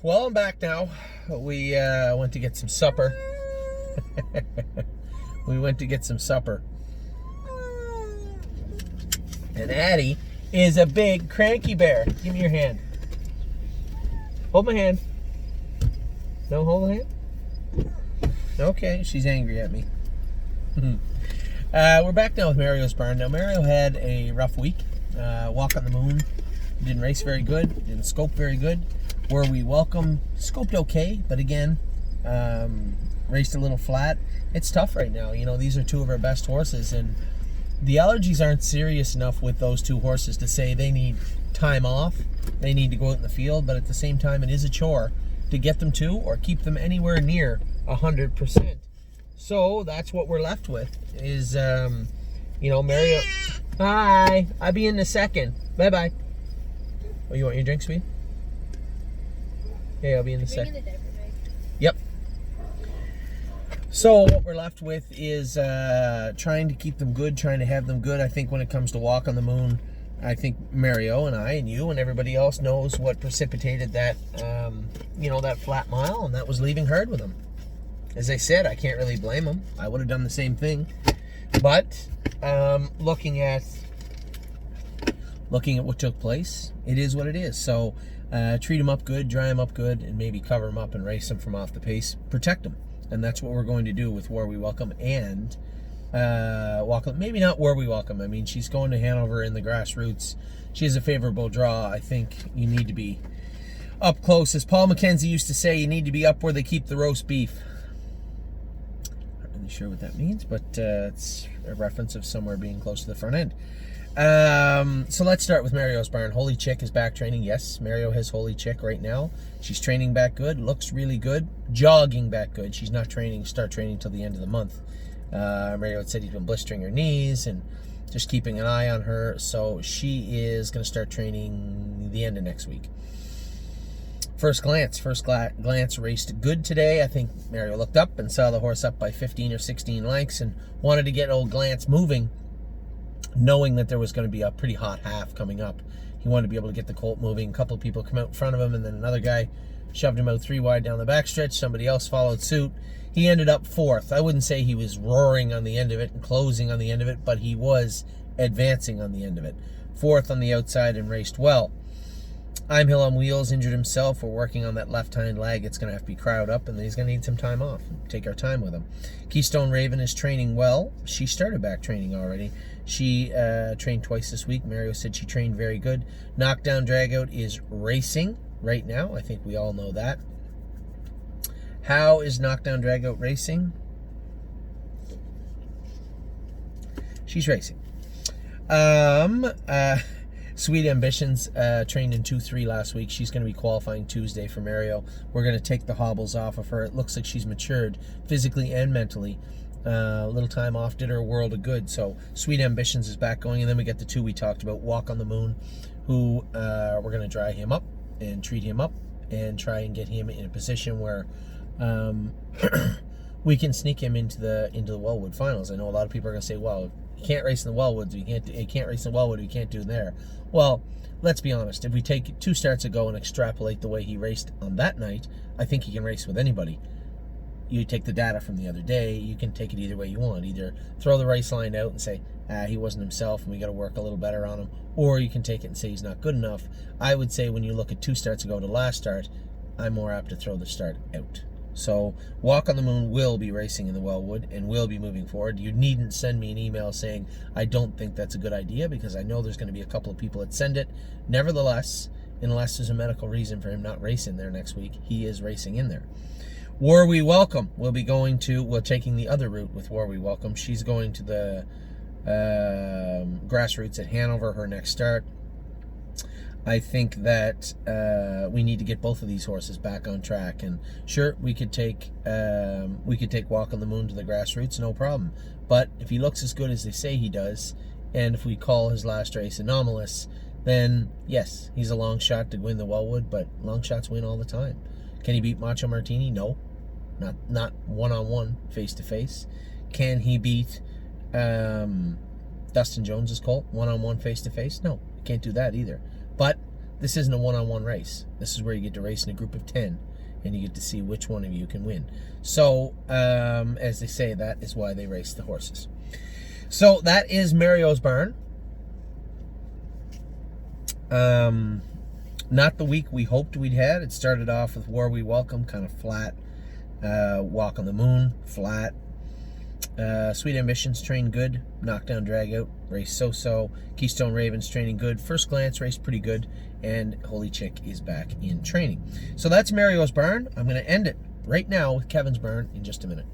Well, I'm back now. We went to get some supper. We went to get some supper. And Addie is a big cranky bear. Give me your hand. Hold my hand. No, hold my hand. Okay, she's angry at me. We're back now with Mario's barn. Now, Mario had a rough week. Walk on the moon. Didn't race very good. Didn't scope very good. Were we welcome? Scoped okay, but again, raced a little flat. It's tough right now. You know, these are two of our best horses, and the allergies aren't serious enough with those two horses to say they need time off. They need to go out in the field, but at the same time, it is a chore to get them to or keep them anywhere near 100%. So that's what we're left with is, you know, Mario. Hi, I'll be in a second. Bye-bye. Oh, you want your drink, sweet? Yeah, I'll be in a second. Yep. So what we're left with is trying to keep them good, trying to have them good. I think when it comes to Walk on the Moon, I think Mario and I and you and everybody else knows what precipitated that, you know, that flat mile, and that was leaving hard with them. As I said, I can't really blame them. I would have done the same thing. But looking at what took place, it is what it is. So treat them up good, dry them up good, and maybe cover them up and race them from off the pace. Protect them. And that's what we're going to do with Where We Welcome and maybe not Where We Welcome. I mean, she's going to Hanover in the grassroots. She has a favorable draw. I think you need to be up close. As Paul McKenzie used to say, you need to be up where they keep the roast beef. Not really sure what that means, but it's a reference of somewhere being close to the front end. So let's start with Mario's barn. Holy Chick is back training. Yes, Mario has Holy Chick right now. She's training back good, looks really good, jogging back good. She's not start training till the end of the month. Mario had said he's been blistering her knees and just keeping an eye on her. So she is going to start training the end of next week. First glance raced good today. I think Mario looked up and saw the horse up by 15 or 16 lengths and wanted to get old Glance moving, knowing that there was going to be a pretty hot half coming up. He wanted to be able to get the colt moving. A couple of people come out in front of him, and then another guy shoved him out 3 wide down the backstretch. Somebody else followed suit. He ended up 4th. I wouldn't say he was roaring on the end of it and closing on the end of it, but he was advancing on the end of it. 4th on the outside and raced well. I'm Hill on Wheels injured himself. We're working on that left hind leg. It's going to have to be crowd up, and then he's going to need some time off. Take our time with him. Keystone Raven is training well. She started back training already. She trained twice this week. Mario said she trained very good. Knockdown Dragout is racing right now. I think we all know that. How is Knockdown Dragout racing? She's racing. Sweet Ambitions trained in 2-3 last week. She's going to be qualifying Tuesday for Mario. We're going to take the hobbles off of her. It looks like she's matured physically and mentally. A little time off did her a world of good. So Sweet Ambitions is back going. And then we got the two we talked about, Walk on the Moon, who we're going to dry him up and treat him up and try and get him in a position where we can sneak him into the Wellwood finals. I know a lot of people are going to say, well, you can't race in the Wellwoods. You can't race in the Wellwood. You can't do it there. Well, let's be honest. If we take 2 starts ago and extrapolate the way he raced on that night, I think he can race with anybody. You take the data from the other day. You can take it either way you want. Either throw the race line out and say, he wasn't himself and we got to work a little better on him. Or you can take it and say he's not good enough. I would say when you look at 2 starts ago to last start, I'm more apt to throw the start out. So Walk on the Moon will be racing in the Wellwood and will be moving forward. You needn't send me an email saying I don't think that's a good idea, because I know there's going to be a couple of people that send it. Nevertheless, unless there's a medical reason for him not racing there next week, he is racing in there. Where We Welcome, we're taking the other route with Where We Welcome. She's going to the grassroots at Hanover, her next start. I think that we need to get both of these horses back on track. And sure, we could take Walk on the Moon to the grassroots, no problem. But if he looks as good as they say he does, and if we call his last race anomalous, then yes, he's a long shot to win the Wellwood. But long shots win all the time. Can he beat Macho Martini? No, not one-on-one, face-to-face. Can he beat Dustin Jones's colt one-on-one, face-to-face? No, can't do that either. But this isn't a one-on-one race. This is where you get to race in a group of 10, and you get to see which one of you can win. So, as they say, that is why they race the horses. So that is Mario's barn. Not the week we hoped we'd had. It started off with War We Welcome, kind of flat. Walk on the Moon, flat. Sweet Ambitions trained good. Knockdown Dragout, race so-so. Keystone Ravens training good. First Glance raced pretty good. And Holy Chick is back in training. So that's Mario's barn. I'm going to end it right now with Kevin's barn in just a minute.